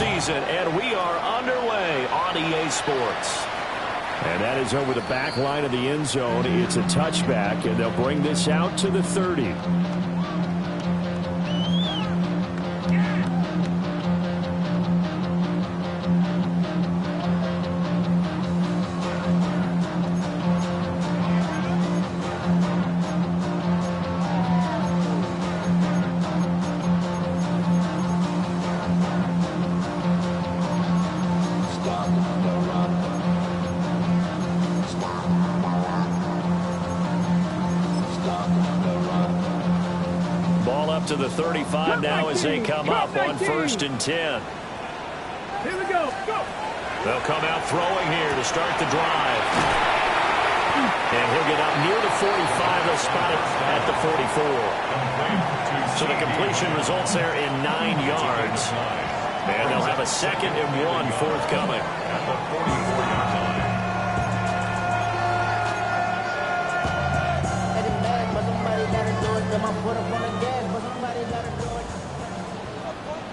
season, and we are underway on EA Sports. And that is over the back line of the end zone. It's a touchback, and they'll bring this out to the 30. To the 35 now as they come up on 1st and 10. Here we go. They'll come out throwing here to start the drive. And he'll get up near the 45. They'll spot it at the 44. So the completion results there in 9 yards. And they'll have a 2nd and 1 forthcoming. At the 44-yard line.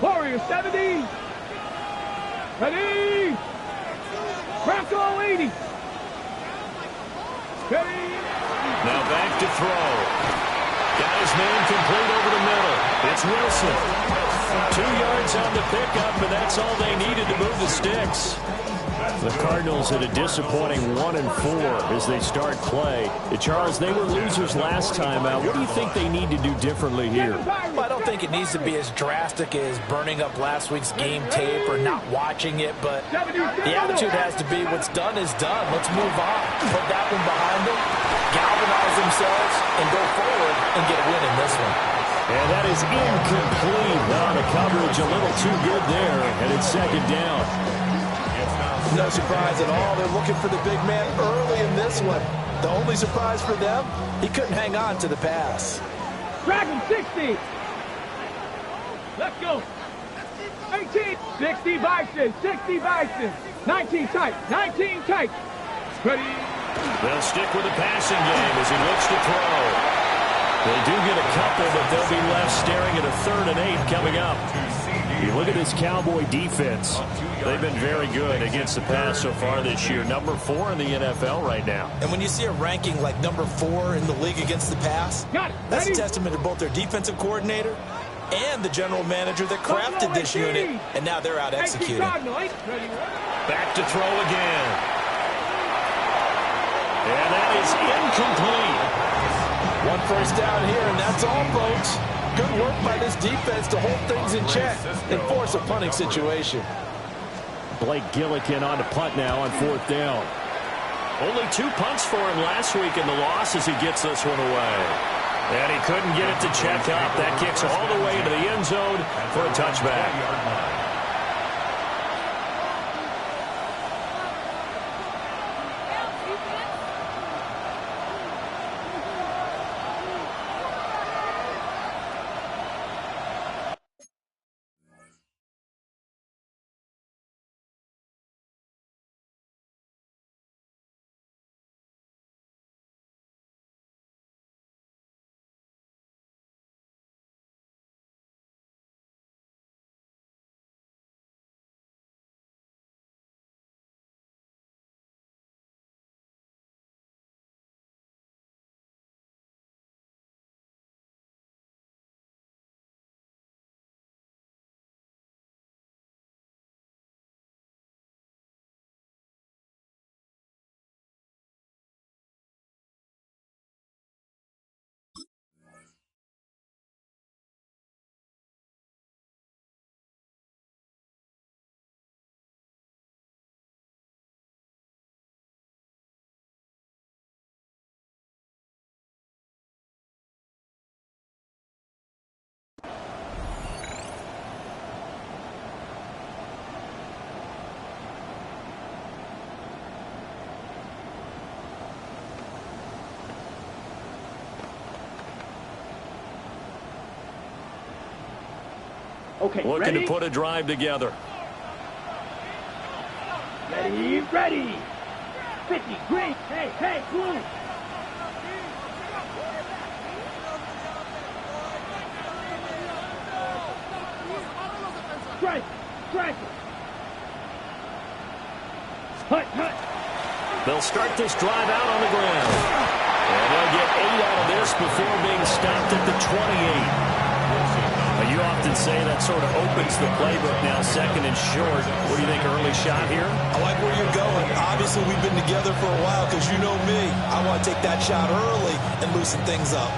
Warrior 70. Ready. Bronco 80. Ready. Now back to throw. Got his man complete over the middle. It's Wilson. 2 yards on the pickup, and that's all they needed to move the sticks. The Cardinals had a disappointing 1-4 as they start play. Charles, they were losers last time out. What do you think they need to do differently here? Well, I don't think it needs to be as drastic as burning up last week's game tape or not watching it, but the attitude has to be what's done is done. Let's move on. Put that one behind them, galvanize themselves, and go forward and get a win in this one. And that is incomplete. Now the coverage a little too good there, and it's 2nd down. No surprise at all. They're looking for the big man early in this one. The only surprise for them, he couldn't hang on to the pass. Dragon 60. Let's go. 18. 60 Bison. 60 Bison. 19 tight. 19 tight. Ready. They'll stick with the passing game as he looks to throw. They do get a couple, but they'll be left staring at a 3rd and 8 coming up. You look at this Cowboy defense. They've been very good against the pass so far this year. Number 4 in the NFL right now. And when you see a ranking like number 4 in the league against the pass, that's a testament to both their defensive coordinator and the general manager that crafted this unit, and now they're out executing. Back to throw again. And that is incomplete. 1 first down here, and that's all, folks. Good work by this defense to hold things in check and force a punting situation. Blake Gillikin on the punt now on 4th down. Only 2 punts for him last week in the loss as he gets this one away. And he couldn't get it to check up. That kicks all the way to the end zone for a touchback. Okay, looking ready? to put a drive together. Ready, ready. 50, green, hey, blue. Strike, Hut, hut. They'll start this drive out on the ground. And they'll get 8 out of this before being stopped at the 28. You often say that sort of opens the playbook now, second and short. What do you think, early shot here? I like where you're going. Obviously, we've been together for a while because you know me. I want to take that shot early and loosen things up.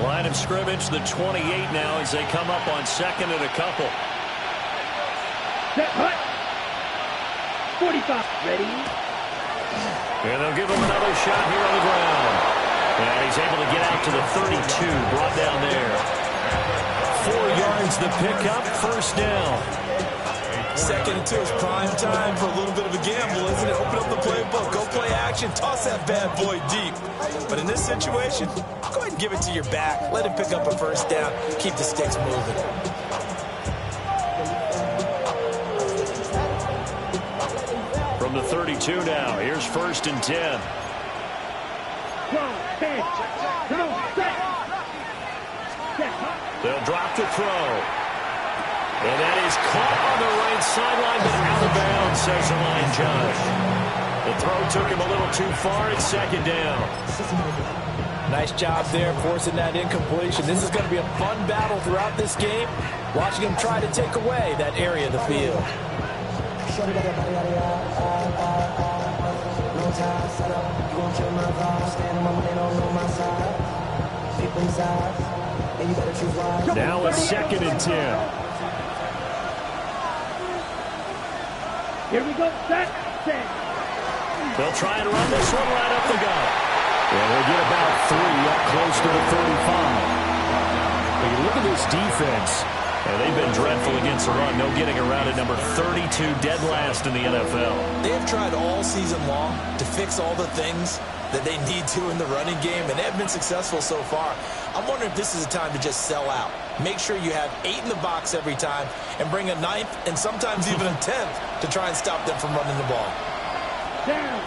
Line of scrimmage, the 28 now as they come up on second and a couple. Set, hut. 45. Ready? And they'll give him another shot here on the ground. And he's able to get out to the 32, brought down there. 4 yards the pickup, first down. Second and 2 is prime time for a little bit of a gamble, isn't it? Open up the playbook, go play action, toss that bad boy deep. But in this situation, go ahead and give it to your back. Let him pick up a first down, keep the sticks moving. From the 32 now, here's first and 10. They'll drop the throw. And that is caught on the right sideline, but out of bounds, says the line judge. The throw took him a little too far. It's second down. Nice job there forcing that incompletion. This is going to be a fun battle throughout this game, watching him try to take away that area of the field. Now it's second and 10. Here we go. Set. They'll try and run this one right up the gut. And they'll get about 3 up close to the 35. When you look at this defense, they've been dreadful against the run. No getting around at number 32, dead last in the NFL. They have tried all season long to fix all the things that they need to in the running game, and they have been successful so far. I'm wondering if this is a time to just sell out. Make sure you have 8 in the box every time and bring a 9th and sometimes even a 10th to try and stop them from running the ball. Down.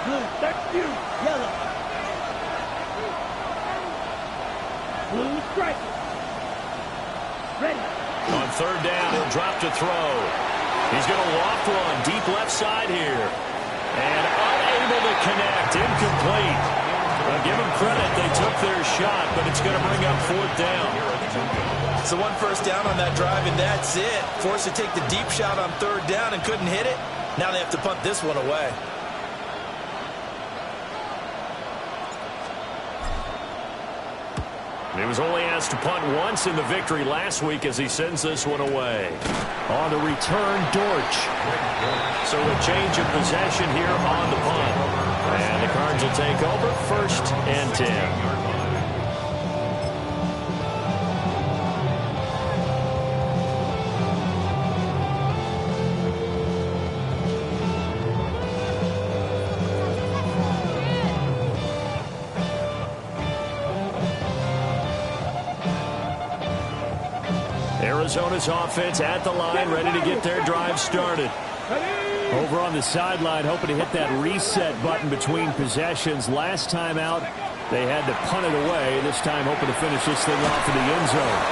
Blue, that's you. Yellow. Blue strike. Ready. On third down, he'll drop to throw. He's going to loft one deep left side here. And unable to connect. Incomplete. I'll give them credit. They took their shot, but it's going to bring up fourth down. So 1 first down on that drive, and that's it. Forced to take the deep shot on third down and couldn't hit it. Now they have to punt this one away. He was only asked to punt once in the victory last week as he sends this one away. On the return, Dortch. So a change of possession here on the punt. And the Cards will take over first and 10. Arizona's offense at the line, ready to get their drive started. Over on the sideline, hoping to hit that reset button between possessions. Last time out, they had to punt it away. This time, hoping to finish this thing off in the end zone.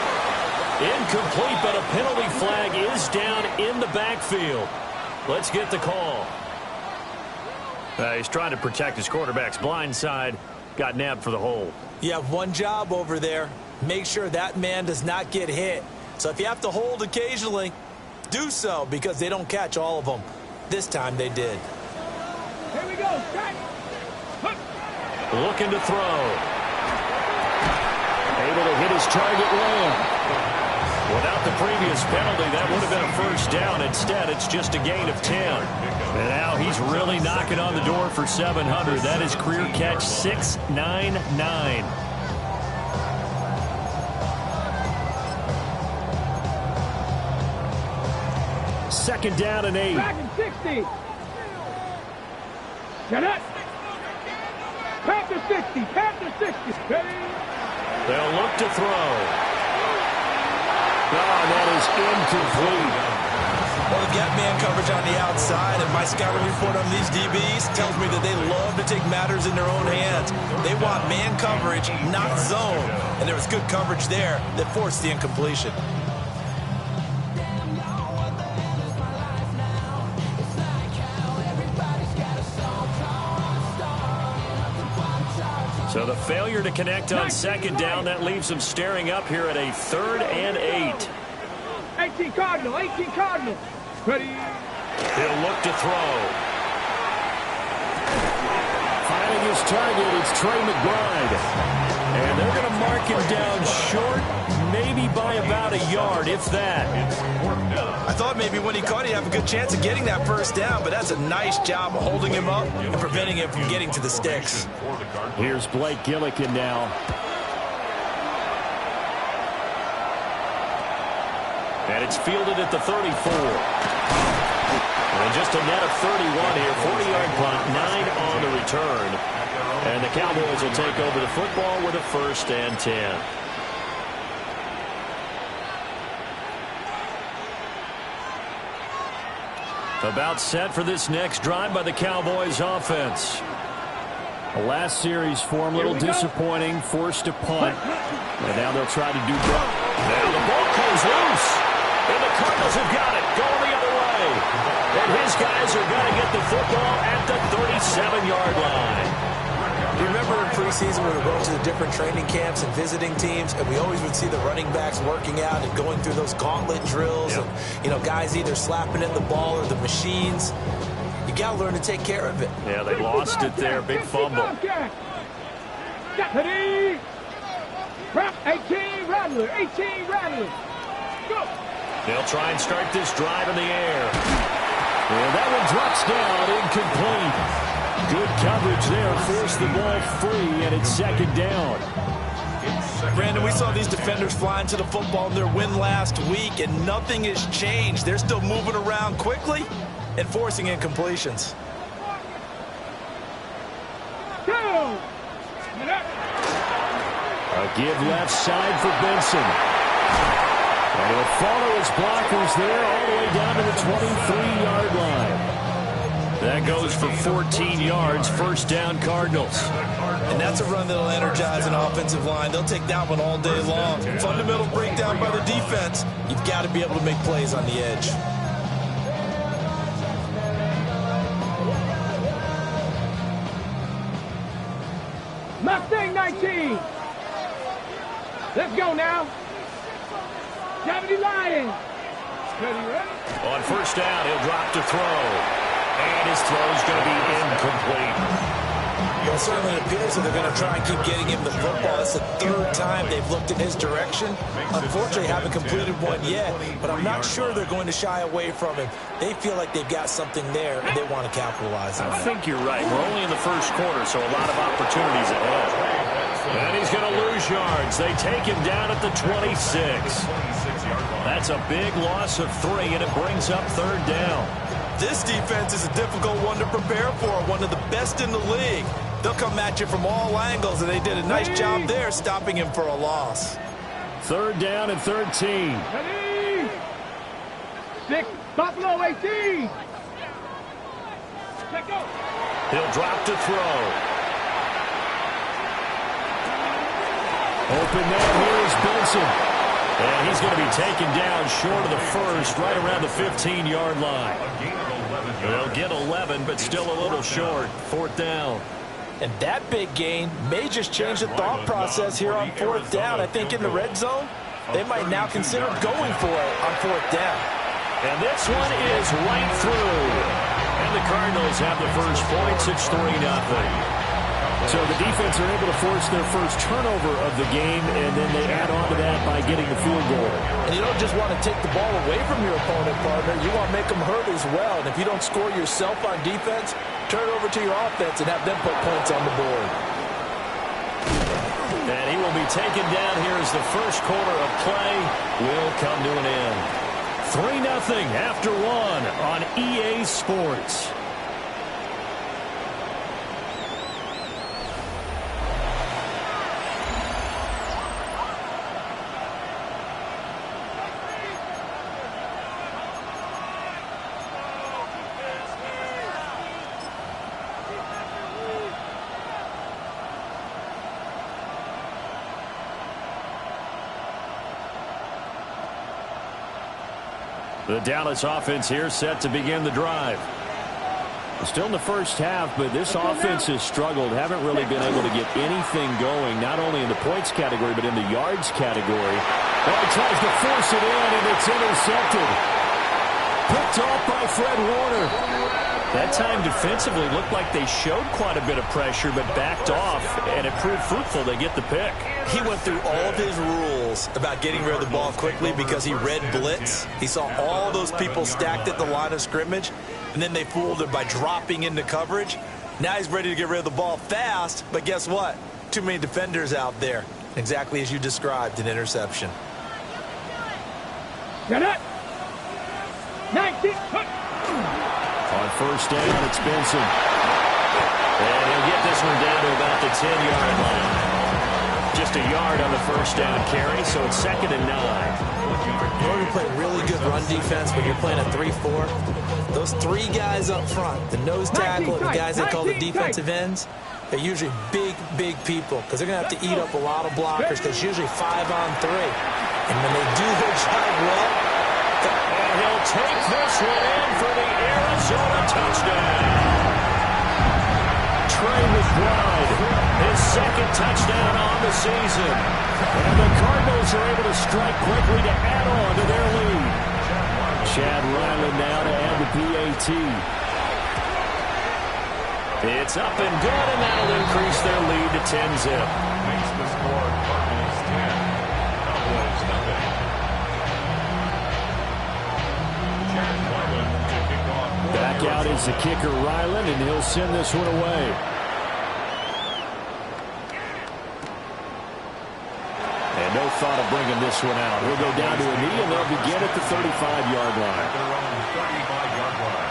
Incomplete, but a penalty flag is down in the backfield. Let's get the call. He's trying to protect his quarterback's blind side. Got nabbed for the hold. You have one job over there. Make sure that man does not get hit. So if you have to hold occasionally, do so, because they don't catch all of them. This time they did. Here we go. Strike. Looking to throw. Able to hit his target well. Without the previous penalty, that would have been a first down. Instead, it's just a gain of 10. And now he's really knocking on the door for 700. That is career catch 699. Second down and 8. Dragon 60. Get it. Panther 60. Panther 60. Ready. They'll look to throw. Oh, that is incomplete. Well, they've got man coverage on the outside, and my scouting report on these DBs tells me that they love to take matters in their own hands. They want man coverage, not zone. And there was good coverage there that forced the incompletion. So the failure to connect on second down, that leaves them staring up here at a 3rd and 8. 18 Cardinal, 18 Cardinal. Ready? He'll look to throw. Finding his target, it's Trey McBride. And they're going to mark him down short, maybe by about a yard, if that. I thought maybe when he caught, he'd have a good chance of getting that first down, but that's a nice job of holding him up and preventing him from getting to the sticks. Here's Blake Gillikin now. And it's fielded at the 34. And just a net of 31 here. 40-yard punt, 9 on the return. And the Cowboys will take over the football with a 1st and 10. About set for this next drive by the Cowboys offense. The last series for him, a little disappointing, forced to punt. And now they'll try to do better. Now the ball comes loose. And the Cardinals have got it, going the other way. And his guys are going to get the football at the 37-yard line. You remember in preseason we were going to the different training camps and visiting teams, and we always would see the running backs working out and going through those gauntlet drills, and guys either slapping in the ball or the machines. You got to learn to take care of it. Yeah, they lost it there. Big fumble. 18 Rattler, 18 Rattler. Go. They'll try and start this drive in the air. And that one drops down, incomplete. Good coverage there, forced the ball free, and it's 2nd down. Brandon, we saw these defenders flying to the football in their win last week, and nothing has changed. They're still moving around quickly and forcing incompletions. A give left side for Benson. And he'll follow his blockers there all the way down to the 23-yard line. That goes for 14 yards, 1st down Cardinals. And that's a run that'll energize an offensive line. They'll take that one all day long. Fundamental breakdown by the defense. You've got to be able to make plays on the edge. Mustang 19. Let's go now. Deputy Lions. Ready? On 1st down, he'll drop to throw. And his throw's going to be incomplete. Well, certainly it appears that they're going to try and keep getting him the football. That's the 3rd time they've looked in his direction. Unfortunately, haven't completed one yet, but I'm not sure they're going to shy away from him. They feel like they've got something there, and they want to capitalize on it. I think you're right. We're only in the 1st quarter, so a lot of opportunities ahead. And he's going to lose yards. They take him down at the 26. That's a big loss of 3, and it brings up 3rd down. This defense is a difficult one to prepare for, one of the best in the league. They'll come at you from all angles, and they did a nice job there stopping him for a loss. 3rd down and 13. Ready? 6, Buffalo 18. Let go. He'll drop to throw. Open man, here's Benson. And he's going to be taken down short of the 1st, right around the 15-yard line. They'll get 11, but still a little short. 4th down. And that big gain may just change the thought process here on 4th down. I think in the red zone, they might now consider going for it on 4th down. And this one is right through. And the Cardinals have the first points. It's 3-0. So the defense are able to force their first turnover of the game, and then they add on to that by getting the field goal. And you don't just want to take the ball away from your opponent, partner. You want to make them hurt as well. And if you don't score yourself on defense, turn it over to your offense and have them put points on the board. And he will be taken down here as the first quarter of play will come to an end. 3-0 after 1 on EA Sports. The Dallas offense here set to begin the drive. Still in the first half, but this offense has struggled. Haven't really been able to get anything going, not only in the points category, but in the yards category. Oh, he tries to force it in, and it's intercepted. Picked off by Fred Warner. That time defensively looked like they showed quite a bit of pressure, but backed off, and it proved fruitful. They get the pick. He went through all of his rules about getting rid of the ball quickly because he read blitz. He saw all those people stacked at the line of scrimmage, and then they fooled him by dropping into coverage. Now he's ready to get rid of the ball fast, but guess what? Too many defenders out there. Exactly as you described, an interception. Get it. 19. On first down, it's Benson. And he'll get this one down to about the 10-yard line. Just a yard on the first down carry, so it's 2nd and 9. In order to play really good run defense when you're playing a 3-4, those three guys up front, the nose tackle and the guys they call the defensive ends, they're usually big, big people because they're going to have to eat up a lot of blockers because it's usually 5-on-3. And when they do their job well, and he'll take this one in for the Arizona touchdown. Trey McBride, His 2nd touchdown on the season. and the Cardinals are able to strike quickly to add on to their lead. Chad Ryland now to add the PAT. It's up and good, and that'll increase their lead to 10-zip. Makes the score Cardinals 10, Cowboys nothing. Chad Ryland to kick off. Back out is the kicker Ryland, and he'll send this one away. And no thought of bringing this one out. He'll go down to a knee, and they'll begin at the 35-yard line. At their own 35-yard line.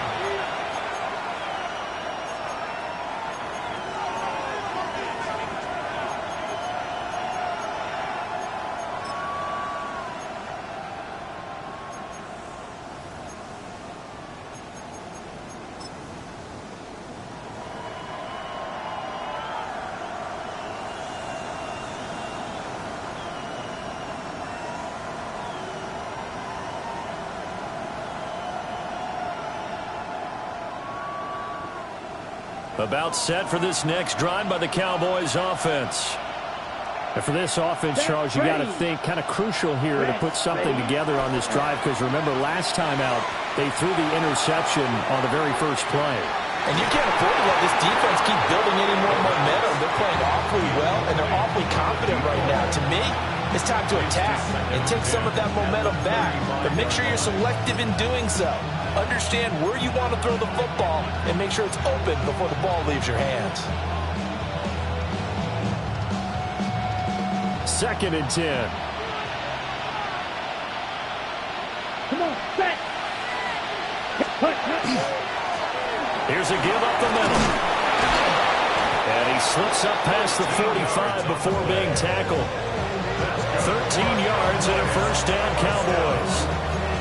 About set for this next drive by the Cowboys offense. And for this offense, Charles, you got to think kind of crucial here to put something together on this drive because remember last time out they threw the interception on the very first play. and you can't afford to let this defense keep building any more momentum. They're playing awfully well, and they're awfully confident right now. To me, it's time to attack and take some of that momentum back. But make sure you're selective in doing so. Understand where you want to throw the football and make sure it's open before the ball leaves your hands. 2nd and 10. Come on, set. Here's a give up the middle. And he slips up past the 45 before being tackled. 13 yards and a first down, Cowboys.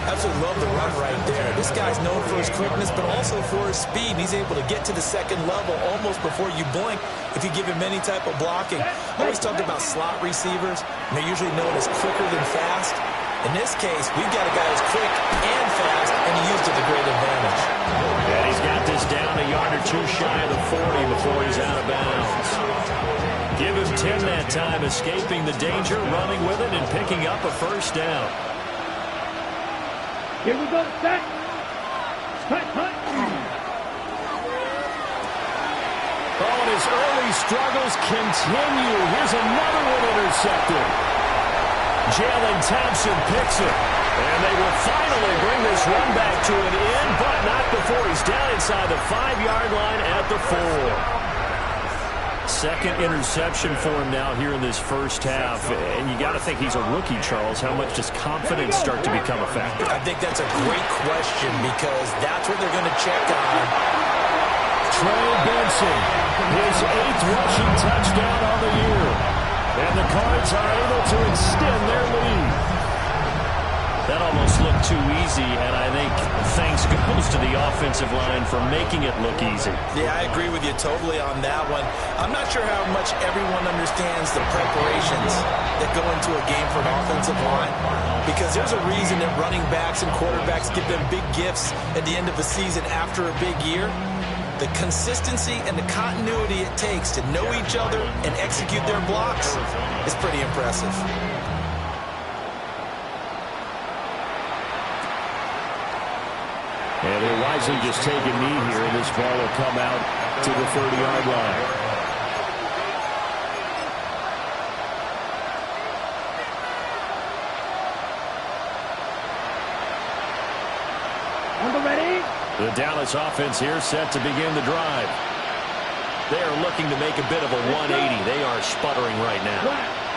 Absolutely love the run right there. This guy's known for his quickness, but also for his speed. He's able to get to the second level almost before you blink if you give him any type of blocking. I always talk about slot receivers, and they're usually known as quicker than fast. In this case, we've got a guy who's quick and fast, and he used it to great advantage. And he's got this down a yard or two shy of the 40 before he's out of bounds. Give him 10 that time, escaping the danger, running with it, and picking up a first down. Here we go, set. Cut, cut. Oh, and his early struggles continue. Here's another one intercepted. Jalen Thompson picks it. And they will finally bring this run back to an end, but not before he's down inside the 5-yard line at the 4. Second interception for him now here in this first half. And you got to think he's a rookie, Charles. How much does confidence start to become a factor? I think that's a great question because that's what they're going to check on. Trey Benson, his 8th rushing touchdown on the year. And the Cards are able to extend their lead. That almost looked too easy, and I think thanks goes to the offensive line for making it look easy. Yeah, I agree with you totally on that one. I'm not sure how much everyone understands the preparations that go into a game for an offensive line, because there's a reason that running backs and quarterbacks give them big gifts at the end of a season after a big year. The consistency and the continuity it takes to know each other and execute their blocks is pretty impressive. And they'll wisely just take a knee here, and this ball will come out to the 30-yard line. Ready? The Dallas offense here set to begin the drive. They are looking to make a bit of a 180. They are sputtering right now.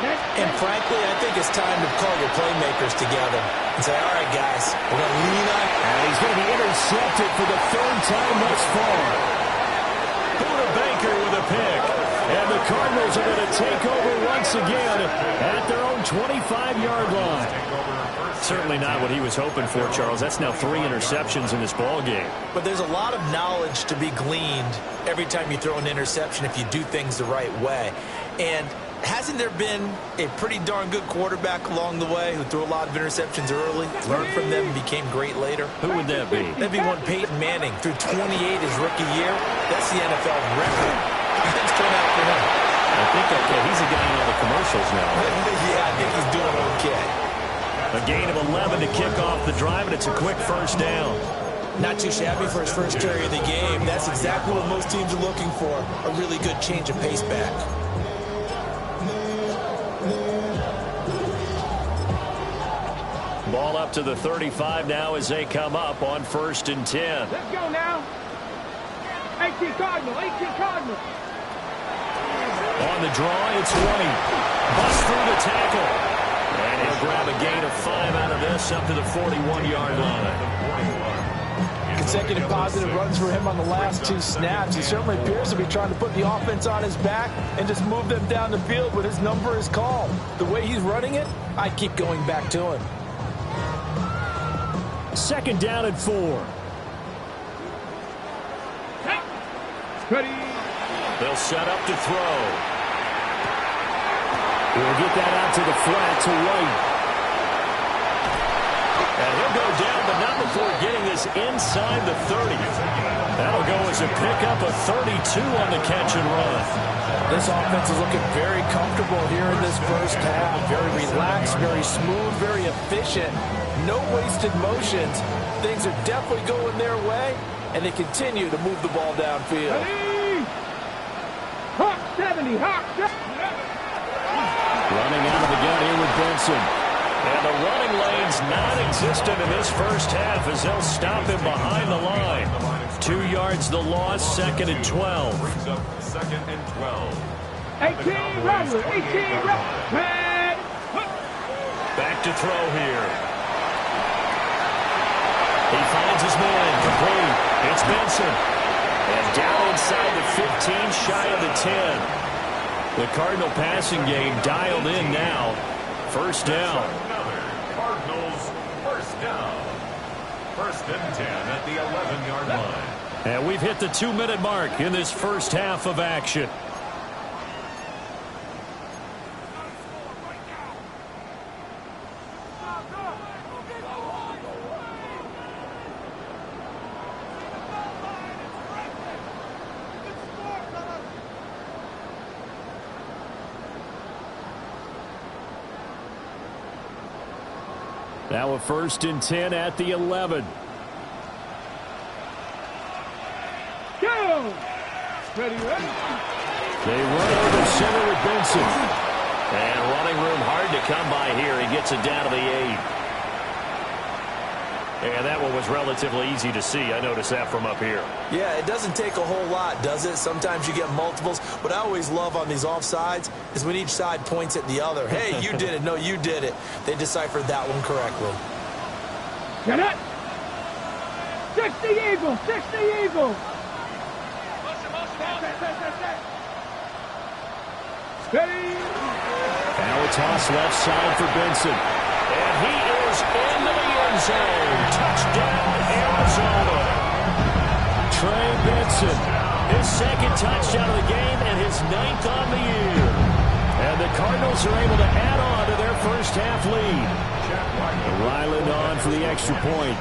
And frankly, I think it's time to call your playmakers together and say, all right, guys, we're going to lean on. And he's going to be intercepted for the third time thus far. Buda Baker with a pick. And the Cardinals are going to take over once again at their own 25-yard line. Certainly not what he was hoping for, Charles. That's now 3 interceptions in this ball game. But there's a lot of knowledge to be gleaned every time you throw an interception if you do things the right way. And hasn't there been a pretty darn good quarterback along the way who threw a lot of interceptions early, learned from them, and became great later? Who would that be? That'd be one Peyton Manning. Threw 28 his rookie year. That's the NFL record. Things turn out for him. I think he's a guy in all the commercials now. Yeah, I think he's doing okay. A gain of 11 to kick off the drive, and it's a quick first down. Not too shabby for his first carry of the game. That's exactly what most teams are looking for, a really good change of pace back. Ball up to the 35 now as they come up on 1st and 10. Let's go now. 18 Cardinals, 18 Cardinals. On the draw, it's White. Bust through the tackle. And he'll grab a gain of 5 out of this up to the 41-yard line. Consecutive positive runs for him on the last 2 snaps. He certainly appears to be trying to put the offense on his back and just move them down the field, but his number is called. The way he's running it, I keep going back to him. 2nd down and 4. Ready? They'll set up to throw. We'll get that out to the flat to White. And he'll go down, but not before getting this inside the 30. That'll go as a pickup of 32 on the catch and run. This offense is looking very comfortable here in this first half. Very relaxed, very smooth, very efficient. No wasted motions. Things are definitely going their way, and they continue to move the ball downfield. Ready? Hawk 70, Hawk 70. Running out of the gun here with Benson. And the running lane's non-existent in this first half as they'll stop him behind the line. 2 yards the loss, 2nd and 12. 2nd and 12. 18 Robert, 18 Robert. Back to throw here. He finds his man, complete. It's Benson. And down inside the 15, shy of the 10. The Cardinal passing game dialed in now. First down. Cardinals first down. 1st and 10 at the 11-yard line. And we've hit the 2-minute mark in this first half of action. Now a 1st and 10 at the 11. Go! Ready, ready? They run over center with Benson. And running room hard to come by here. He gets it down to the 8. And that one was relatively easy to see. I noticed that from up here. Yeah, it doesn't take a whole lot, does it? Sometimes you get multiples. What I always love on these offsides is when each side points at the other. Hey, you did it. No, you did it. They deciphered that one correctly. Get it! 60 Eagles! 60 Eagles! Ready? Now a toss left side for Benson. And he is into the zone. Touchdown, Arizona. Trey Benson, His second touchdown of the game and his 9th on the year. and the Cardinals are able to add on to their first half lead. Ryland on for the extra point.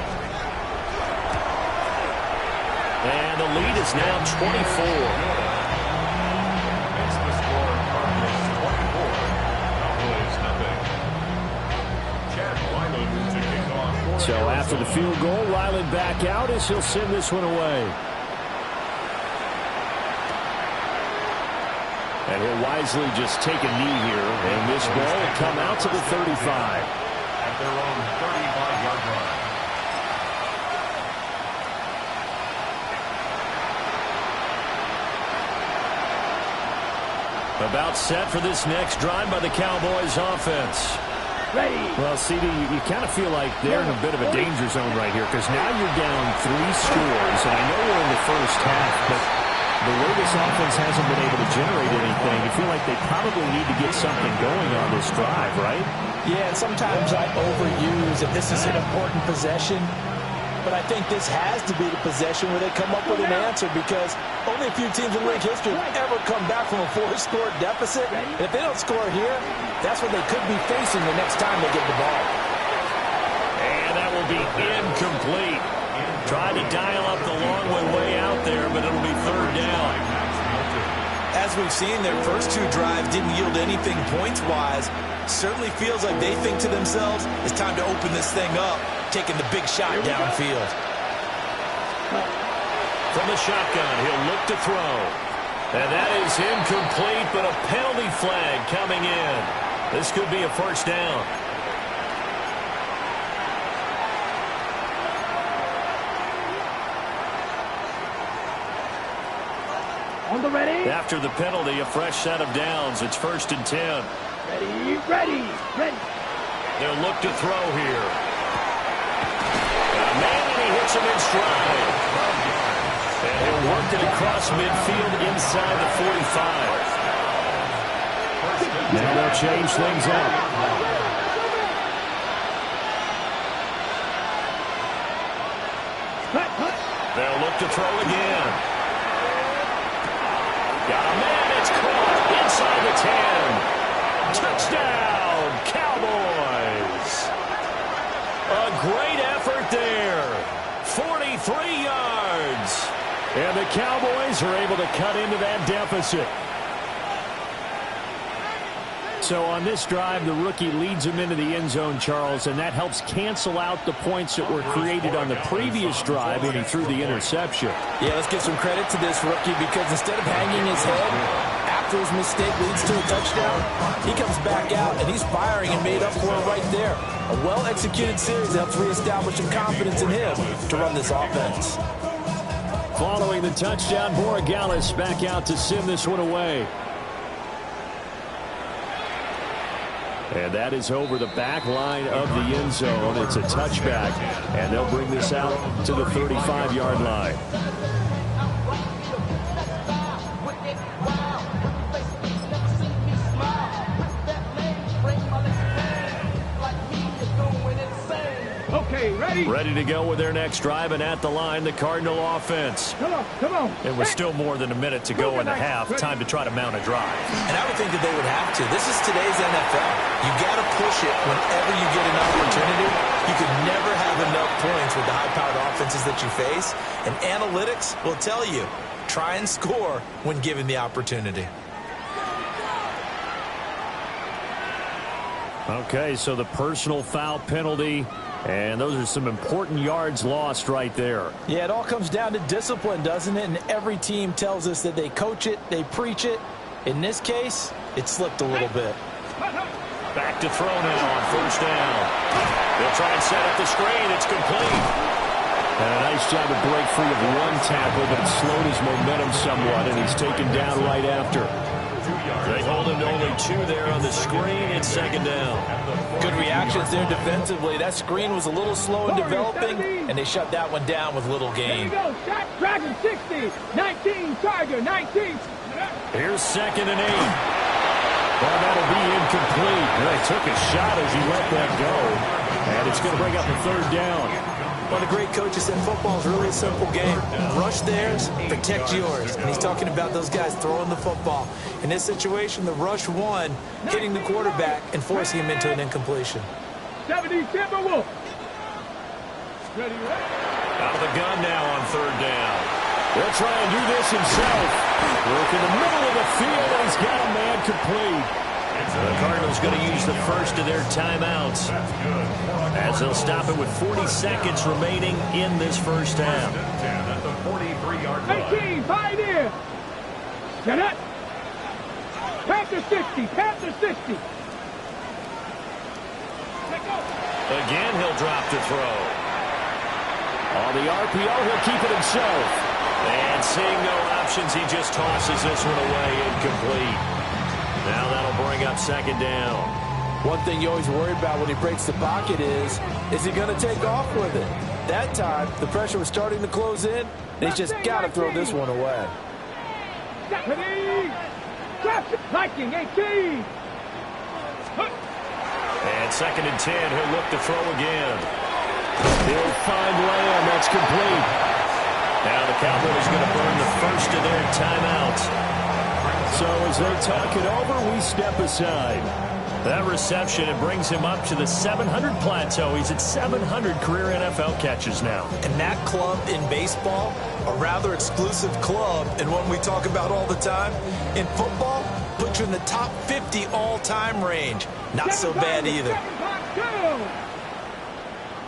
And the lead is now 24. It's the score, Cardinals 24, Cowboys nothing. Chad Ryland to kick off. So after the field goal, Ryland back out as he'll send this one away. And he'll wisely just take a knee here, and this ball will come out to the 35. At their own 35-yard line. About set for this next drive by the Cowboys offense. Ready. Well, CD, you kind of feel like they're in a bit of a danger zone right here because now you're down 3 scores, and I know we're in the first half, but the way this offense hasn't been able to generate anything, you feel like they probably need to get something going on this drive, right? Yeah, and sometimes I overuse if this is an important possession. But I think this has to be the possession where they come up with an answer because only a few teams in league history have ever come back from a 4-score deficit. And if they don't score here, that's what they could be facing the next time they get the ball. And that will be incomplete. Tried to dial up the long way out there, but it'll be third down. As we've seen, their first 2 drives didn't yield anything points-wise. Certainly feels like they think to themselves, it's time to open this thing up, taking the big shot downfield. From the shotgun, he'll look to throw. And that is incomplete, but a penalty flag coming in. This could be a first down. On the ready. After the penalty, a fresh set of downs. It's 1st and 10. Ready, ready, ready. They'll look to throw here. And he hits him in stride. And he'll work it across midfield inside the 45. Now they'll change things up. They'll look to throw again. Got a man, it's caught inside the 10. Touchdown, Cowboys. A great effort there. 43 yards. And the Cowboys are able to cut into that deficit. So on this drive, the rookie leads them into the end zone, Charles, and that helps cancel out the points that were created on the previous drive when he threw the interception. Yeah, let's give some credit to this rookie because instead of hanging his head after his mistake leads to a touchdown, he comes back out and he's firing and made up for it right there. A well-executed series helps reestablish some confidence in him to run this offense. Following the touchdown, Borregales back out to send this one away. And that is over the back line of the end zone. It's a touchback, and they'll bring this out to the 35-yard line. Okay, ready. Ready to go with their next drive, and at the line, the Cardinal offense. Come on, come on. It was still more than a minute to go in the half. Time to try to mount a drive. And I would think that they would have to. This is today's NFL. You got to push it whenever you get an opportunity. You could never have enough points with the high-powered offenses that you face. And analytics will tell you, try and score when given the opportunity. Okay, so the personal foul penalty, and those are some important yards lost right there. Yeah, it all comes down to discipline, doesn't it? And every team tells us that they coach it, they preach it. In this case, it slipped a little bit. Back to throw now on first down. They'll try and set up the screen. It's complete. And a nice job to break free of one tackle, but it slowed his momentum somewhat, and he's taken down right after. They hold him to only 2 there on the screen. It's 2nd down. Good reactions there defensively. That screen was a little slow in developing, and they shut that one down with little Here gain. we go. Shot, Dragon 60. 19, Tiger, 19. Here's 2nd and 8. Well, that'll be incomplete. They took a shot as he let that go. And it's going to bring up a third down. One of the great coaches in football is really a simple game. Rush theirs, protect yours. And he's talking about those guys throwing the football. In this situation, the rush one, hitting the quarterback and forcing him into an incompletion. 70 Timberwolves. Ready, Out of the gun now on third down. He'll try and do this himself. Work in the middle of the field, and he's got a man complete. The Cardinals going to use the first of their timeouts as they'll stop it with 40 seconds remaining in this first half. At the 43-yard line. 18, fight in. Get it. Panther 60, Panther 60. Again, he'll drop to throw. On the RPO, he'll keep it himself. And seeing no options, he just tosses this one away, incomplete. Now that'll bring up second down. One thing you always worry about when he breaks the pocket is he going to take off with it? That time, the pressure was starting to close in, and he's just got to throw this one away. Viking 18. And second and 10, he'll look to throw again. He'll find Lamb. That's complete. Now the Cowboys going to burn the first of their timeouts. So as they talk it over, we step aside. That reception, it brings him up to the 700 plateau. He's at 700 career NFL catches now. And that club in baseball, a rather exclusive club, and one we talk about all the time. In football, puts you in the top 50 all-time range. Not so bad either.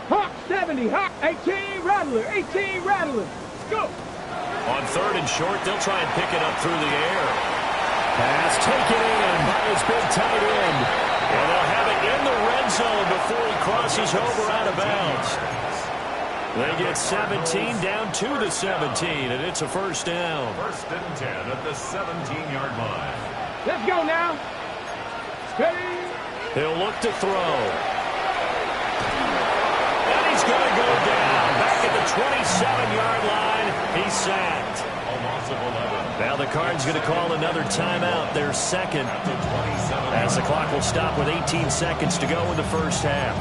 Hawk 70, Hawk 18, Rattler, 18, Rattler. Go. On third and short, they'll try and pick it up through the air. Pass taken in by his big tight end. And they'll have it in the red zone before he crosses over out of bounds. They get 17 down to the 17, and it's a first down. First and 10 at the 17-yard line. Let's go now. Steady. He'll look to throw. And he's going to go down. Back at the 27-yard line. He's sacked. A loss of 11. Now the Cards going to call another timeout, their second, as the clock will stop with 18 seconds to go in the first half.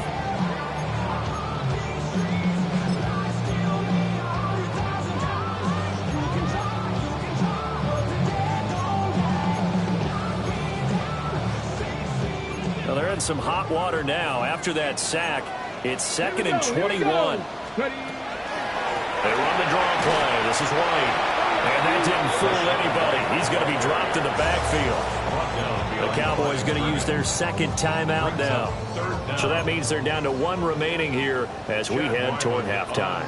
Well, they're in some hot water now. After that sack, it's second and 21. They run the draw play. This is White. And that didn't fool anybody. He's going to be dropped in the backfield. The Cowboys going to use their second timeout now. So that means they're down to one remaining here as we head toward halftime.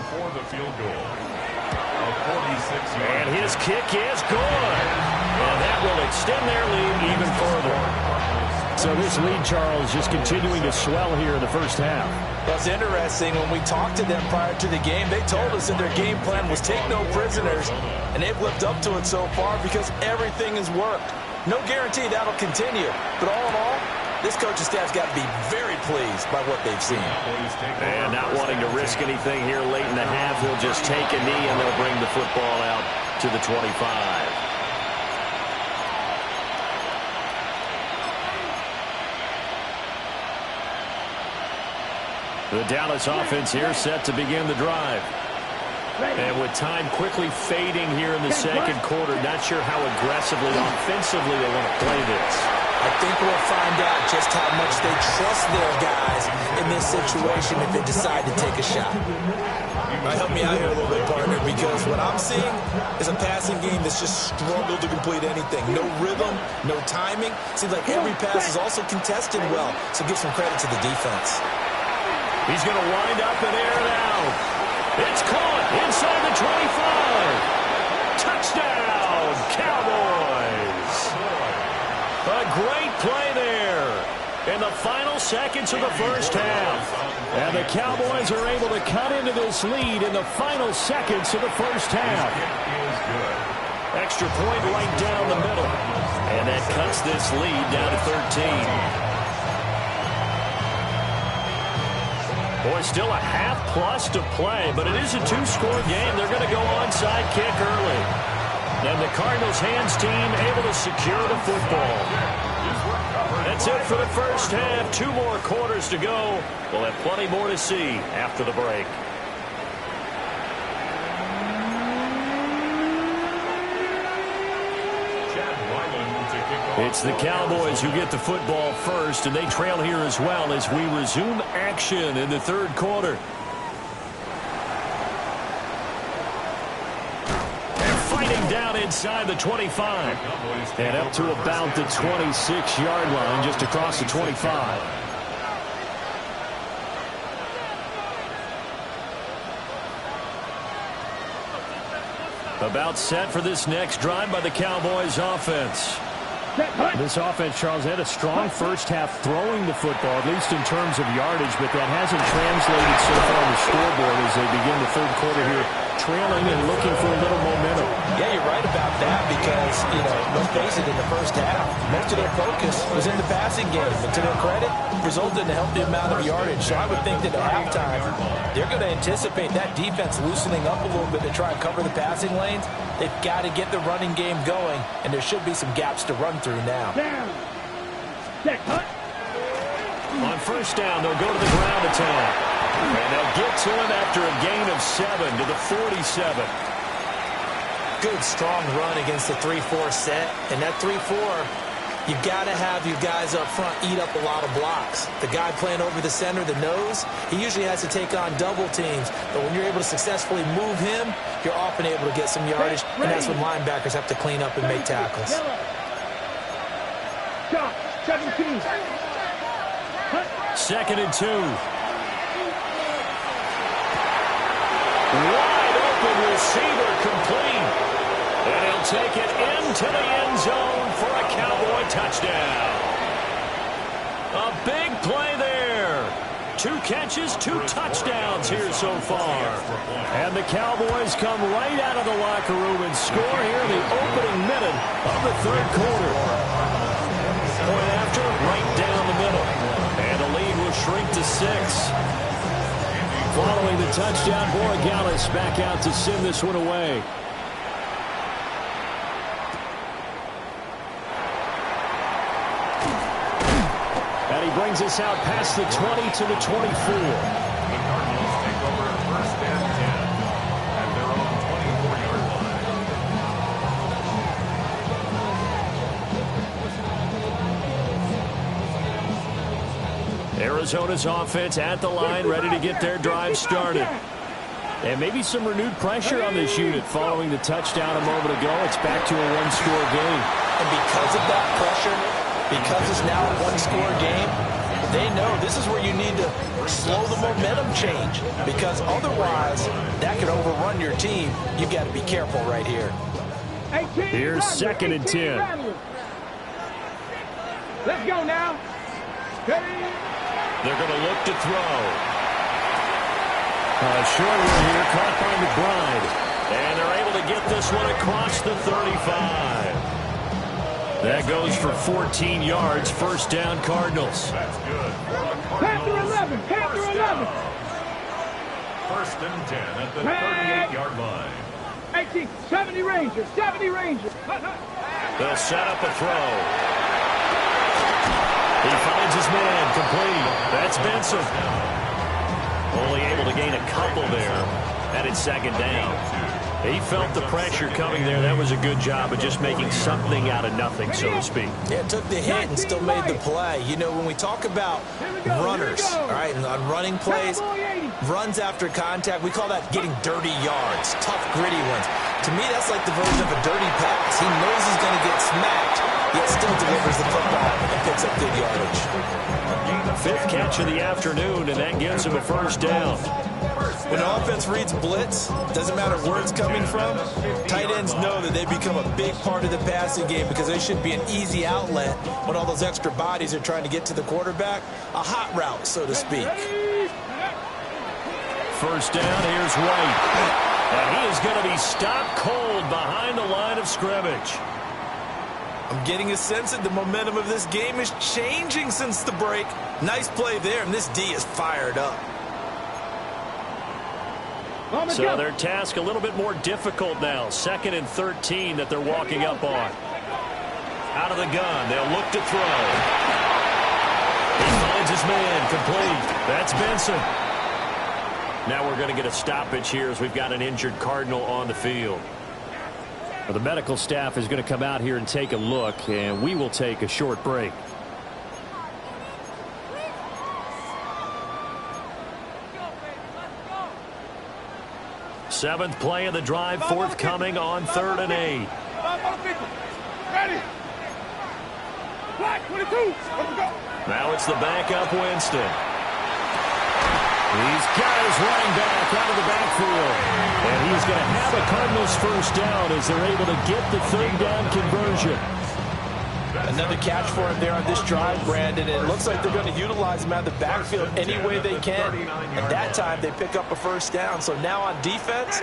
And his kick is good. And that will extend their lead even further. So this lead, Charles, just continuing to swell here in the first half. Well, it's interesting. When we talked to them prior to the game, they told us that their game plan was take no prisoners, and they've lived up to it so far because everything has worked. No guarantee that'll continue, but all in all, this coaching staff's got to be very pleased by what they've seen. And not wanting to risk anything here late in the half, he'll just take a knee, and they'll bring the football out to the 25. The Dallas offense here set to begin the drive. And with time quickly fading here in the second quarter, not sure how aggressively, offensively they want to play this. I think we'll find out just how much they trust their guys in this situation if they decide to take a shot. All right, help me out here a little bit, partner, because what I'm seeing is a passing game that's just struggled to complete anything. No rhythm, no timing. Seems like every pass is also contested well, so give some credit to the defense. He's going to wind up and air it out. It's caught inside the 25. Touchdown, Cowboys. A great play there in the final seconds of the first half. And the Cowboys are able to cut into this lead in the final seconds of the first half. Extra point right down the middle. And that cuts this lead down to 13. Boy, still a half plus to play, but it is a two-score game. They're going to go onside kick early. And the Cardinals hands team able to secure the football. That's it for the first half. 2 more quarters to go. We'll have plenty more to see after the break. It's the Cowboys who get the football first, and they trail here as well as we resume action in the third quarter. They're fighting down inside the 25. And up to about the 26-yard line, just across the 25. About set for this next drive by the Cowboys offense. This offense, Charles, had a strong first half throwing the football, at least in terms of yardage, but that hasn't translated so far on the scoreboard as they begin the third quarter here, trailing and looking for a little momentum. Yeah, you're right about that because, let's face it, in the first half, most of their focus was in the passing game. And to their credit, resulted in a healthy amount of yardage. So I would think that at halftime, they're going to anticipate that defense loosening up a little bit to try and cover the passing lanes. They've got to get the running game going, and there should be some gaps to run through now. On first down, they'll go to the ground attack. And they'll get to him after a gain of 7 to the 47. Good, strong run against the 3-4 set. And that 3-4, you've got to have your guys up front eat up a lot of blocks. The guy playing over the center, the nose, he usually has to take on double teams. But when you're able to successfully move him, you're often able to get some yardage. And that's when linebackers have to clean up and make tackles. 17. 2nd and 2. Wide open receiver complete. And he'll take it into the end zone for a Cowboy touchdown. A big play there. 2 catches, 2 touchdowns here so far. And the Cowboys come right out of the locker room and score here in the opening minute of the third quarter. Point after, right down the middle. And the lead will shrink to 6. Following the touchdown, Borregales back out to send this one away. And he brings us out past the 20 to the 24. The Cardinals take over first and 10 at their own 24-yard line. Arizona's offense at the line, ready to get their drive started. And maybe some renewed pressure on this unit following the touchdown a moment ago. It's back to a 1-score game. And because of that pressure, because it's now a 1-score game, they know this is where you need to slow the momentum change. Because otherwise, that could overrun your team. You've got to be careful right here. Here's 2nd and 10. Let's go now. They're going to look to throw. Short one here, caught by McBride. And they're able to get this one across the 35. That goes for 14 yards. First down, Cardinals. That's good. Panther 11. Panther 11. First and 10 at the 38-yard line. 18. 70 Rangers. 70 Rangers. They'll set up a throw. He finds his man, complete. That's Benson. Only able to gain a couple there. And it's 2nd down. He felt the pressure coming there. That was a good job of just making something out of nothing, so to speak. Yeah, took the hit and still made the play. When we talk about runners, all right, and on running plays, runs after contact, we call that getting dirty yards, tough, gritty ones. To me, that's like the version of a dirty pass. He knows he's going to get smacked, yet still delivers the football and picks up good yardage. 5th catch of the afternoon, and that gives him a first down. When an offense reads blitz, doesn't matter where it's coming from, tight ends know that they become a big part of the passing game because they should be an easy outlet when all those extra bodies are trying to get to the quarterback. A hot route, so to speak. First down, here's White. And he is going to be stopped cold behind the line of scrimmage. I'm getting a sense that the momentum of this game is changing since the break. Nice play there, and this D is fired up. So their task a little bit more difficult now. 2nd and 13 that they're walking up on. Out of the gun, they'll look to throw. man, complete. That's Benson. Now we're going to get a stoppage here as we've got an injured Cardinal on the field. Well, the medical staff is going to come out here and take a look, and we will take a short break. Seventh play of the drive, forthcoming on 3rd and 8. Ready. Black 22. Let's go. Now it's the backup Winston. He's got his running back out of the backfield. And he's going to have a Cardinals first down as they're able to get the 3rd down conversion. Another catch for him there on this drive, Brandon. It looks like they're going to utilize him out of the backfield any way they can. And that time they pick up a first down. So now on defense,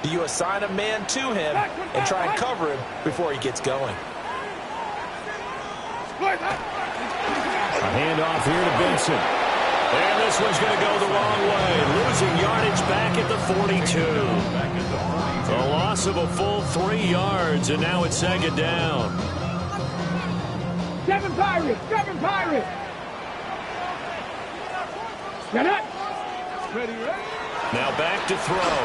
do you assign a man to him and try and cover him before he gets going? A handoff here to Benson. And this one's going to go the wrong way. Losing yardage back at the 42. A loss of a full 3 yards, and now it's 2nd down. 7 Pirates. 7 Pirates. Get it. Ready. Now back to throw.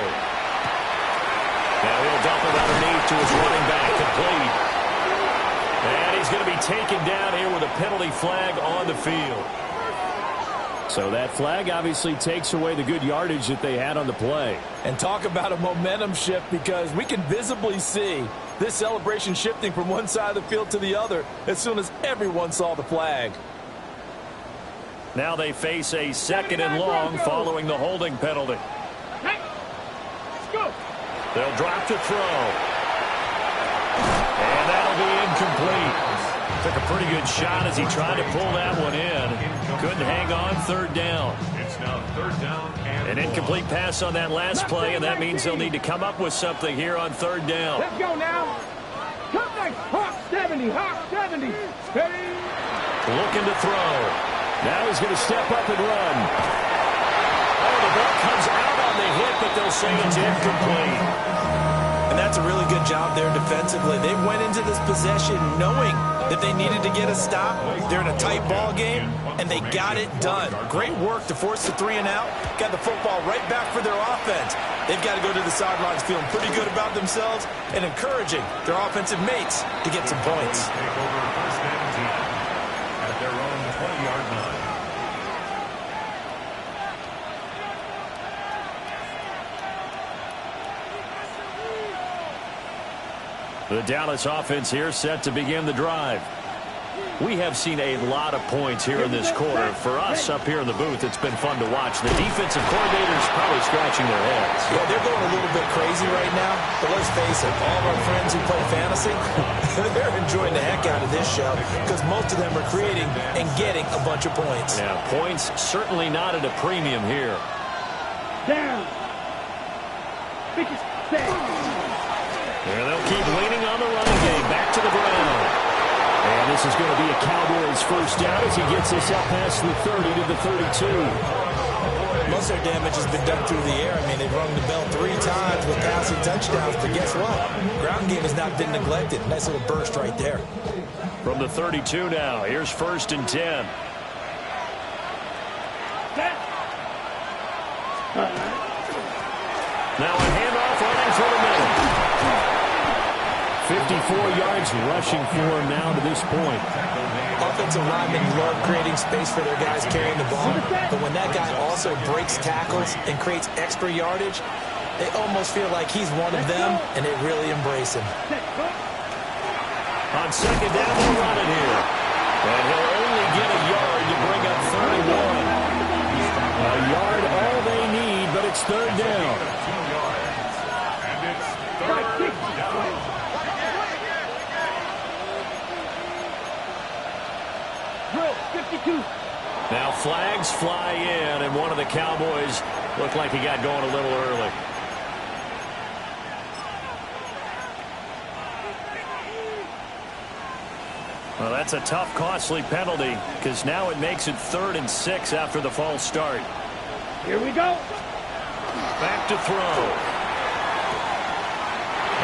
Now he'll dump it underneath to his running back, complete. And he's going to be taken down here with a penalty flag on the field. So that flag obviously takes away the good yardage that they had on the play. And talk about a momentum shift, because we can visibly see this celebration shifting from one side of the field to the other as soon as everyone saw the flag. Now they face a 2nd and long following the holding penalty. They'll drop to throw. And that'll be incomplete. Took a pretty good shot as he tried to pull that one in. Couldn't hang on, 3rd down. It's now 3rd down and An incomplete pass on that last play, and that means they'll need to come up with something here on 3rd down. Let's go now. Come back. Hawk 70. Hawk 70. Ready. Looking to throw. Now he's going to step up and run. Oh, the ball comes out on the hit, but they'll say it's incomplete. And that's a really good job there defensively. They went into this possession knowing that they needed to get a stop. They're in a tight ball game, and they got it done. Great work to force the 3 and out. Got the football right back for their offense. They've got to go to the sidelines feeling pretty good about themselves and encouraging their offensive mates to get some points. take over 1st and 10 at their own 20-yard line. The Dallas offense here set to begin the drive. We have seen a lot of points here in this quarter. For us up here in the booth, it's been fun to watch. The defensive coordinators probably scratching their heads. Yeah, they're going a little bit crazy right now, but let's face it, all of our friends who play fantasy, they're enjoying the heck out of this show because most of them are creating and getting a bunch of points. Yeah, points certainly not at a premium here. Down. Pick it. And they'll keep leaning on the running game. Back to the ground. And this is going to be a Cowboys first down as he gets this up past the 30 to the 32. Most of their damage has been done through the air. I mean, they've rung the bell 3 times with passing touchdowns, but guess what? Ground game has not been neglected. Nice little burst right there. From the 32 now, here's 1st and 10. Now a handoff running for the middle. 54 yards rushing for him now to this point. Offensive linemen love creating space for their guys carrying the ball, but when that guy also breaks tackles and creates extra yardage, they almost feel like he's one of them, and they really embrace him. On 2nd down, they'll run it here. And he'll only get a yard to bring up 31. A yard, all they need, but it's 3rd down. 2 yards. And it's 3rd down. Drill 52. Now flags fly in, and one of the Cowboys looked like he got going a little early. Well, that's a tough, costly penalty because now it makes it 3rd and 6 after the false start. Here we go. Back to throw.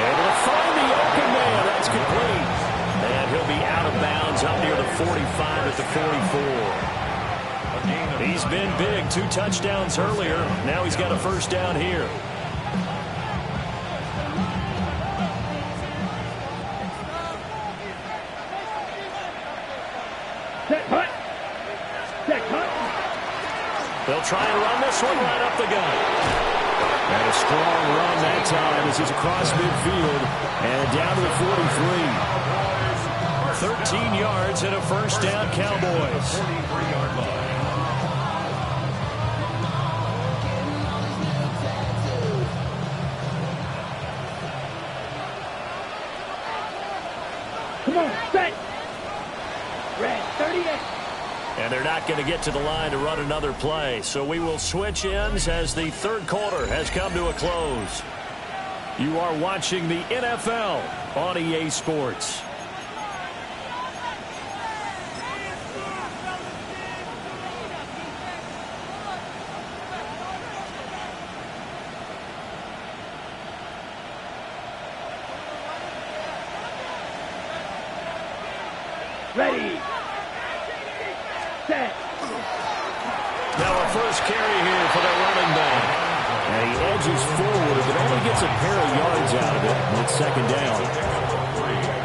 Able to find the open man. That's complete. And he'll be out of bounds up near the 45 at the 44. A gain He's been big. 2 touchdowns earlier. Now he's got a first down here. They'll try and run this one right up the gut. And a strong run that time as he's across midfield and down to the 43. 13 yards and a first down, Cowboys. Come on, set. Red, 38. And they're not going to get to the line to run another play. So we will switch ends as the third quarter has come to a close. You are watching the NFL on EA Sports. Ready. Set. Now a first carry here for the running back. And he edges forward, but only gets a pair of yards out of it. And it's second down.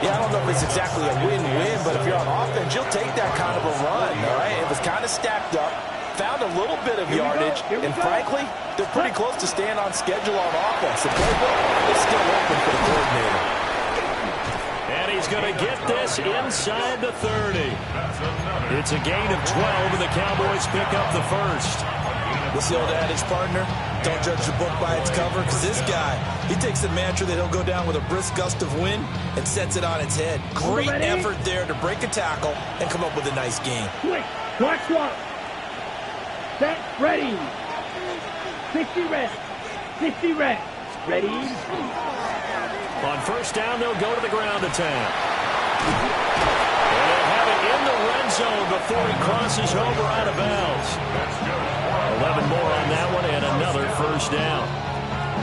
Yeah, I don't know if it's exactly a win-win, but if you're on offense, you'll take that kind of a run, all right? It was kind of stacked up, found a little bit of yardage, and frankly, they're pretty close to staying on schedule on offense. The playbook is still open for the coordinator. And he's going to get this inside the 30. It's a gain of 12, and the Cowboys pick up the first. What's the old adage, partner? Don't judge the book by its cover, because this guy, he takes the mantra that he'll go down with a brisk gust of wind and sets it on its head. Great effort there to break a tackle and come up with a nice game. Switch. Watch swap. Set. Ready. 60 red. 60 red. Ready. On first down, they'll go to the ground attack. And they'll have it in the red zone before he crosses over out of bounds. 11 more on that one and another first down.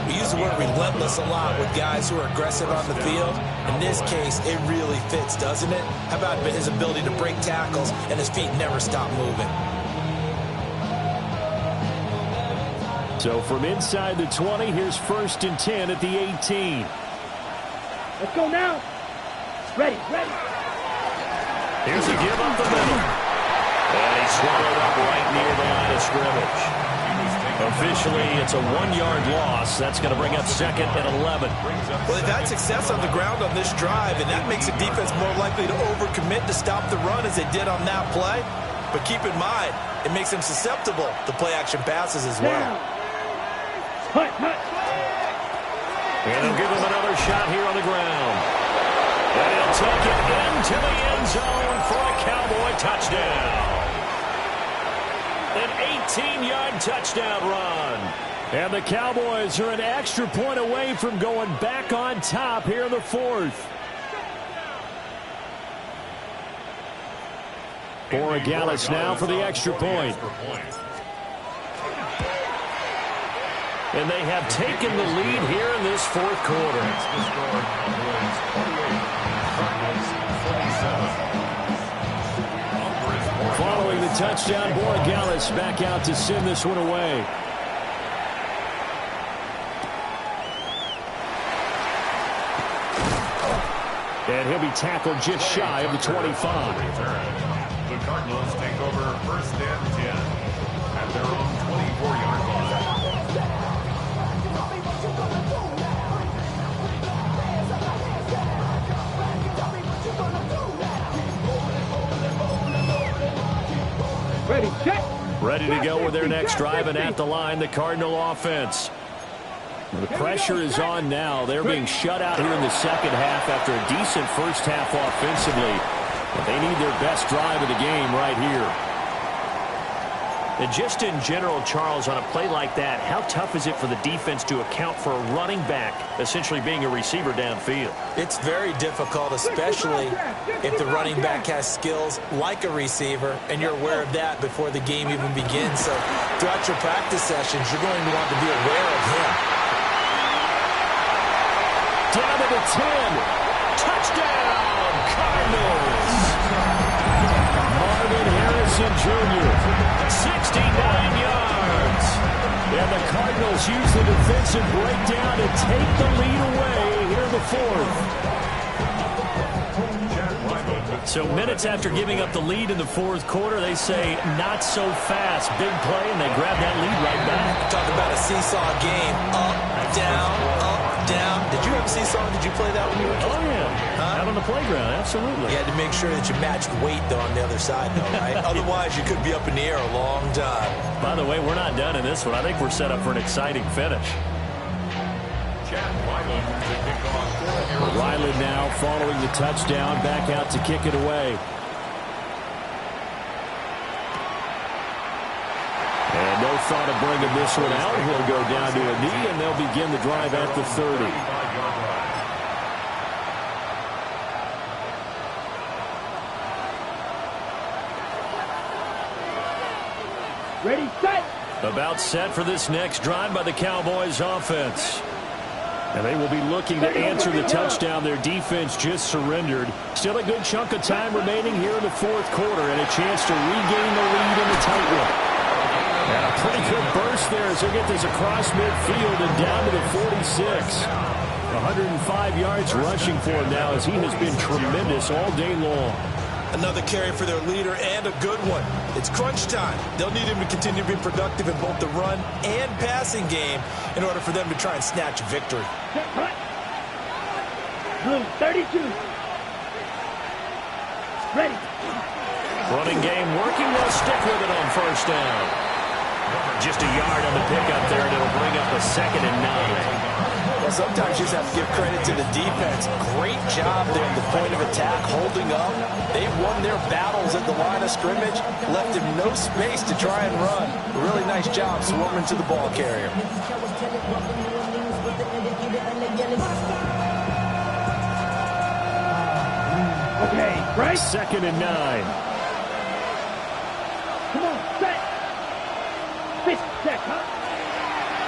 We use the word relentless a lot with guys who are aggressive on the field. In this case, it really fits, doesn't it? How about his ability to break tackles and his feet never stop moving? So from inside the 20, here's first and 10 at the 18. Let's go now. Ready, ready. Here's a give up the middle. And he's swallowed up right near the line of scrimmage. Officially, it's a 1-yard loss. That's going to bring up second and 11. Well, they've had success on the ground on this drive, and that makes the defense more likely to overcommit to stop the run as they did on that play. But keep in mind, it makes them susceptible to play-action passes as well. Hut, hut. And they'll give him another shot here on the ground. And he'll take it into the end zone for a Cowboy touchdown. An 18-yard touchdown run. And the Cowboys are an extra point away from going back on top here in the fourth. Borregales now for the extra point. And they have taken the lead here in this fourth quarter. Following the touchdown, Borregales back out to send this one away. And he'll be tackled just shy of the 25. The Cardinals take over first and 10 at their own 24-yard line. Ready, check. Ready to go with their next drive, and at the line, the Cardinal offense. The pressure is on now. They're being shut out here in the second half after a decent first half offensively. But they need their best drive of the game right here. And just in general, Charles, on a play like that, how tough is it for the defense to account for a running back essentially being a receiver downfield? It's very difficult, especially if the running back has skills like a receiver, and you're aware of that before the game even begins. So throughout your practice sessions, you're going to want to be aware of him. Down to the 10. Touchdown, Cardinals. Marvin Harrison Jr. 69 Cardinals use the defensive breakdown to take the lead away here in the fourth. So minutes after giving up the lead in the fourth quarter, they say not so fast. Big play, and they grab that lead right back. Talk about a seesaw game. Up, down, up, down. Did you have a seesaw? Did you play that when you were a kid? Oh, yeah. Out on the playground, absolutely. You had to make sure that you matched weight, though, on the other side, though, right? Otherwise, you could be up in the air a long time. By the way, we're not done in this one. I think we're set up for an exciting finish. Ryland now following the touchdown, back out to kick it away. And no thought of bringing this one out. He'll go down to a knee, and they'll begin the drive at the 30. Ready, set. About set for this next drive by the Cowboys offense. And they will be looking to answer the touchdown their defense just surrendered. Still a good chunk of time remaining here in the fourth quarter, and a chance to regain the lead in the tight one. And a pretty good burst there as they get this across midfield and down to the 46. 105 yards rushing for him now, as he has been tremendous all day long. Another carry for their leader, and a good one. It's crunch time. They'll need him to continue to be productive in both the run and passing game in order for them to try and snatch victory. Blue, 32. Ready. Running game working. They'll stick with it on first down. Just a yard on the pickup there, and it'll bring up a 2nd and 9. Well, sometimes you just have to give credit to the defense. Great job there at the point of attack, holding up. They won their battles at the line of scrimmage, left him no space to try and run. A really nice job swarming to the ball carrier. Okay, right. 2nd and 9. Come on, set. Fifth check, huh?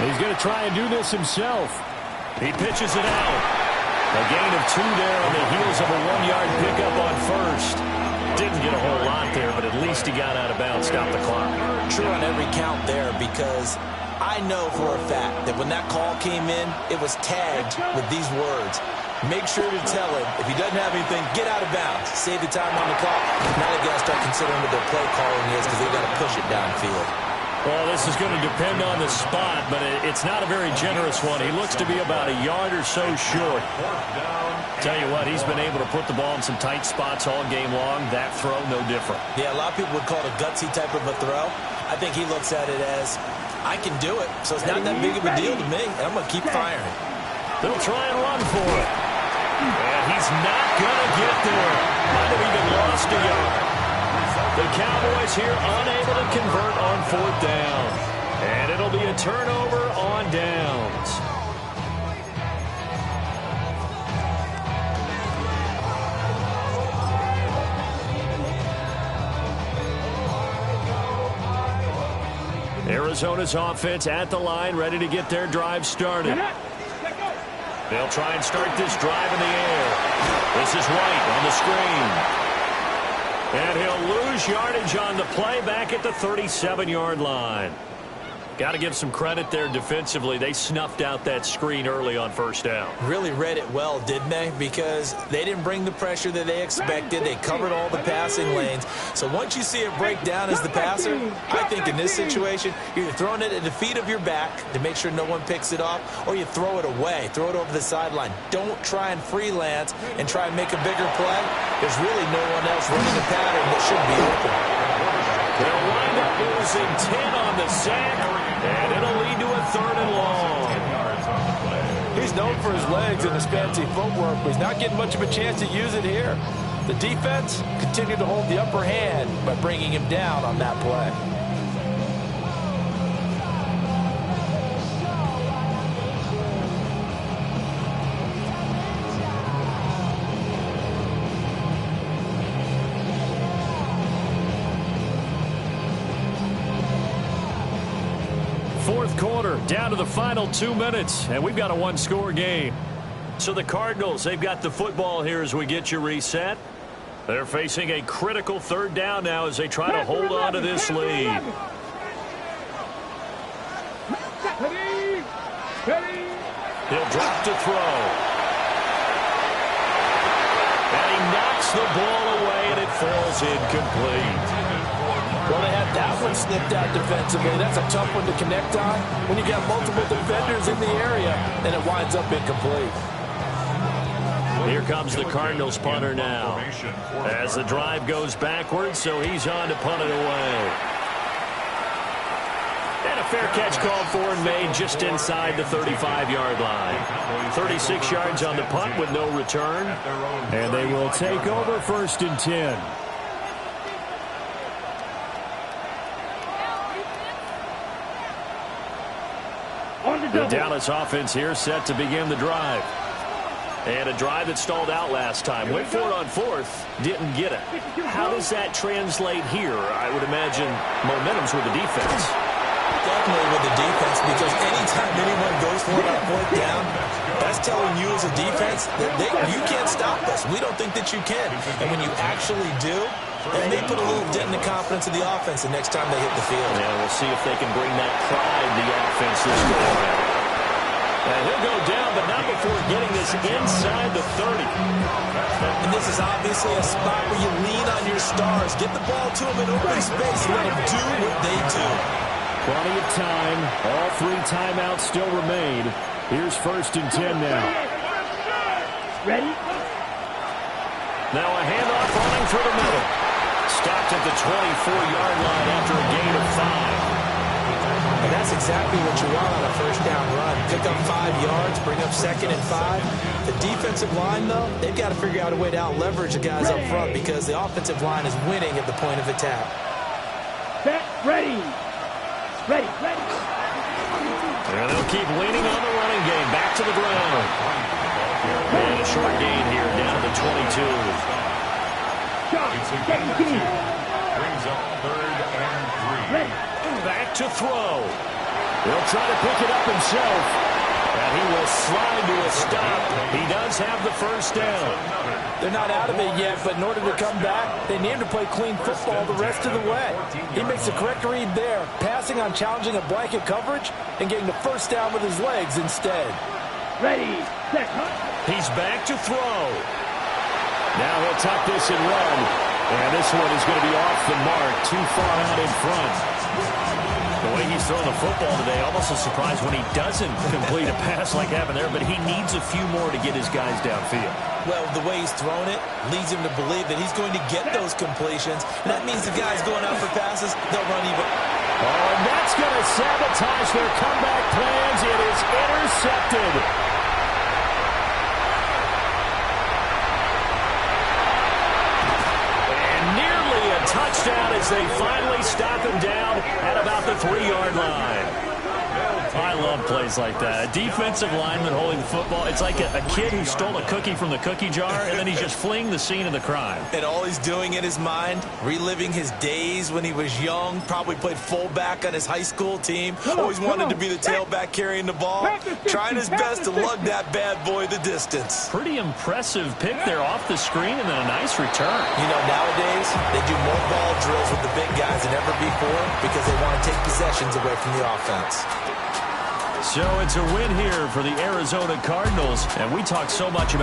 He's going to try and do this himself. He pitches it out. A gain of 2 there on the heels of a 1-yard pickup on first. Didn't get a whole lot there, but at least he got out of bounds, stopped the clock. True on every count there, because I know for a fact that when that call came in, it was tagged with these words. Make sure to tell him, if he doesn't have anything, get out of bounds. Save the time on the clock. Now they've got to start considering what their play calling is, because they've got to push it downfield. Well, this is going to depend on the spot, but it's not a very generous one. He looks to be about a yard or so short. Tell you what, he's been able to put the ball in some tight spots all game long. That throw, no different. Yeah, a lot of people would call it a gutsy type of a throw. I think he looks at it as, I can do it, so it's not that big of a deal to me, and I'm going to keep firing. They'll try and run for it. And he's not going to get there. Might have even lost a yard. The Cowboys here unable to convert on 4th down. And it'll be a turnover on downs. Arizona's offense at the line, ready to get their drive started. They'll try and start this drive in the air. This is White on the screen. And he'll lose yardage on the play back at the 37-yard line. Got to give some credit there defensively. They snuffed out that screen early on first down. Really read it well, didn't they? Because they didn't bring the pressure that they expected. They covered all the passing lanes. So once you see it break down as the passer, I think in this situation, you're either throwing it at the feet of your back to make sure no one picks it off, or you throw it away, throw it over the sideline. Don't try and freelance and try and make a bigger play. There's really no one else running a pattern that should be open. They'll wind up losing 10 on the sack. And it'll lead to a 3rd and long. He's known for his legs and his fancy footwork, but he's not getting much of a chance to use it here. The defense continued to hold the upper hand by bringing him down on that play. Fourth quarter, down to the final 2 minutes, and we've got a 1-score game. So the Cardinals, they've got the football here as we get you reset. They're facing a critical 3rd down now as they try to hold on to this lead. Ready. Ready. He'll drop to throw. And he knocks the ball away, and it falls incomplete. Well, they had that one snipped out defensively. That's a tough one to connect on when you got multiple defenders in the area, and it winds up incomplete. Here comes the Cardinals punter now. As the drive goes backwards, so he's on to punt it away. And a fair catch called for and made just inside the 35-yard line. 36 yards on the punt with no return. And they will take over 1st and 10. The Dallas offense here set to begin the drive. And a drive that stalled out last time. Went for it on 4th, didn't get it. How does that translate here? I would imagine momentum's with the defense. Definitely with the defense, because anytime anyone goes for it on 4th down, that's telling you as a defense that you can't stop us. We don't think that you can. And when you actually do, it may put a little dent in the confidence of the offense the next time they hit the field. Yeah, we'll see if they can bring that pride to the offense this go around. And he'll go down, but not before getting this inside the 30. And this is obviously a spot where you lean on your stars. Get the ball to them in open space. Let them do what they do. Plenty of time. All 3 timeouts still remain. Here's 1st and 10 now. Ready. Now a handoff running through the middle. Stopped at the 24-yard line after a gain of 5. And that's exactly what you want on a 1st down run. Pick up 5 yards, bring up 2nd and 5. The defensive line, though, they've got to figure out a way to out-leverage the guys up front because the offensive line is winning at the point of attack. Set. Ready. Ready. Ready. And they'll keep leaning on the running game. Back to the ground. And a short gain here down to the 22. Shot. 17. Brings up 3rd and 3. Ready. Back to throw. He'll try to pick it up himself. And he will slide to a stop. He does have the 1st down. They're not out of it yet, but in order to come back, they need to play clean football the rest of the way. He makes the correct read there, passing on challenging a blanket coverage and getting the 1st down with his legs instead. Ready. Set. He's back to throw. Now he'll tuck this and run. And this one is going to be off the mark, too far out in front. The way he's throwing the football today, almost a surprise when he doesn't complete a pass like happened there, but he needs a few more to get his guys downfield. Well, the way he's thrown it leads him to believe that he's going to get those completions. And that means the guys going out for passes, they'll run even. Oh, and that's going to sabotage their comeback plans. It is intercepted. Touchdown as they finally stop him down at about the 3-yard line. I love plays like that. A defensive lineman holding the football. It's like a kid who stole a cookie from the cookie jar, and then he's just fleeing the scene of the crime. And all he's doing in his mind, reliving his days when he was young, probably played fullback on his high school team, always wanted to be the tailback carrying the ball, trying his best to lug that bad boy the distance. Pretty impressive pick there off the screen and then a nice return. You know, nowadays, they do more ball drills with the big guys than ever before because they want to take possessions away from the offense. So it's a win here for the Arizona Cardinals, and we talked so much about